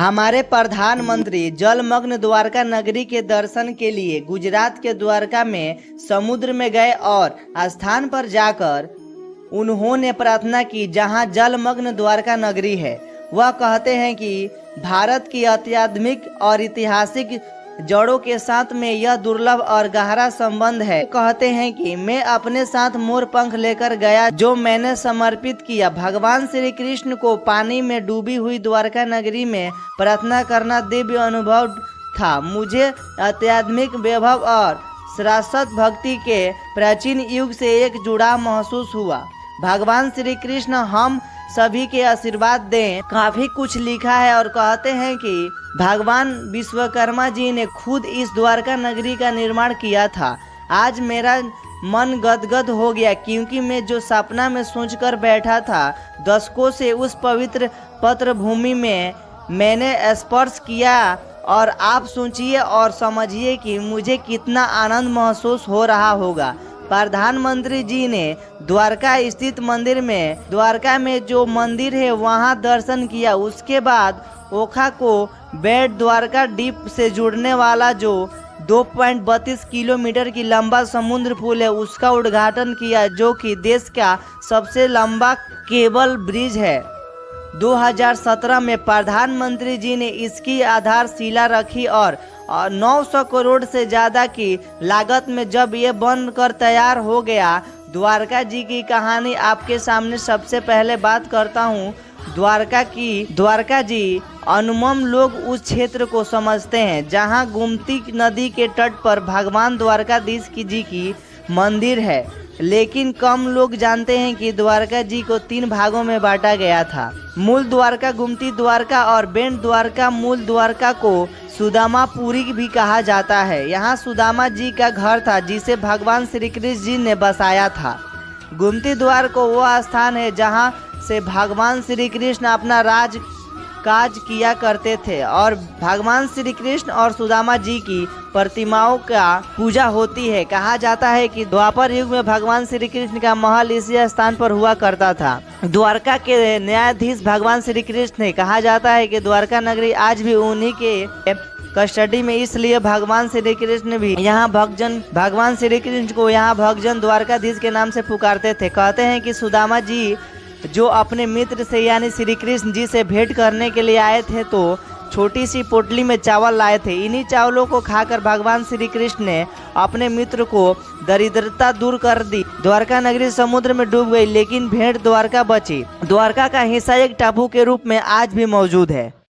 हमारे प्रधानमंत्री जलमग्न द्वारका नगरी के दर्शन के लिए गुजरात के द्वारका में समुद्र में गए और स्थान पर जाकर उन्होंने प्रार्थना की जहां जलमग्न द्वारका नगरी है। वह कहते हैं कि भारत की अत्याधुनिक और ऐतिहासिक जड़ों के साथ में यह दुर्लभ और गहरा संबंध है। कहते हैं कि मैं अपने साथ मोर पंख लेकर गया जो मैंने समर्पित किया। भगवान श्री कृष्ण को पानी में डूबी हुई द्वारका नगरी में प्रार्थना करना दिव्य अनुभव था। मुझे आध्यात्मिक वैभव और शाश्वत भक्ति के प्राचीन युग से एक जुड़ाव महसूस हुआ। भगवान श्री कृष्ण हम सभी के आशीर्वाद दें। काफी कुछ लिखा है और कहते हैं कि भगवान विश्वकर्मा जी ने खुद इस द्वारका नगरी का निर्माण किया था। आज मेरा मन गदगद हो गया क्योंकि मैं जो सपना में सोचकर बैठा था दशकों से उस पवित्र पत्र भूमि में मैंने स्पर्श किया। और आप सोचिए और समझिए कि मुझे कितना आनंद महसूस हो रहा होगा। प्रधानमंत्री जी ने द्वारका स्थित मंदिर में द्वारका में जो मंदिर है वहां दर्शन किया। उसके बाद ओखा को बेट द्वारका डीप से जुड़ने वाला जो 2.32 किलोमीटर की लंबा समुद्र पुल है उसका उद्घाटन किया जो कि देश का सबसे लंबा केबल ब्रिज है। 2017 में प्रधानमंत्री जी ने इसकी आधारशिला रखी और 900 करोड़ से ज़्यादा की लागत में जब ये बनकर तैयार हो गया। द्वारका जी की कहानी आपके सामने सबसे पहले बात करता हूँ। द्वारका जी अनुमम लोग उस क्षेत्र को समझते हैं जहाँ गोमती नदी के तट पर भगवान द्वारकाधीश जी की मंदिर है। लेकिन कम लोग जानते हैं कि द्वारका जी को 3 भागों में बांटा गया था। मूल द्वारका, गुमती द्वारका और बेंट द्वारका। मूल द्वारका को सुदामापुरी भी कहा जाता है। यहाँ सुदामा जी का घर था जिसे भगवान श्री कृष्ण जी ने बसाया था। गुमती द्वार को वह स्थान है जहाँ से भगवान श्री कृष्ण अपना राज काज किया करते थे और भगवान श्री कृष्ण और सुदामा जी की प्रतिमाओं का पूजा होती है। कहा जाता है कि द्वापर युग में भगवान श्री कृष्ण का महल इसी स्थान पर हुआ करता था। द्वारका के न्यायाधीश भगवान श्री कृष्ण है। कहा जाता है कि द्वारका नगरी आज भी उन्हीं के कस्टडी में, इसलिए भगवान श्री कृष्ण भी यहाँ भगवान श्री कृष्ण को यहाँ भक्तजन द्वारकाधीश के नाम से पुकारते थे। कहते हैं कि सुदामा जी जो अपने मित्र से यानी श्री कृष्ण जी से भेंट करने के लिए आए थे तो छोटी सी पोटली में चावल लाए थे। इन्हीं चावलों को खाकर भगवान श्री कृष्ण ने अपने मित्र को दरिद्रता दूर कर दी। द्वारका नगरी समुद्र में डूब गई लेकिन भेंट द्वारका बची। द्वारका का हिस्सा एक टापू के रूप में आज भी मौजूद है।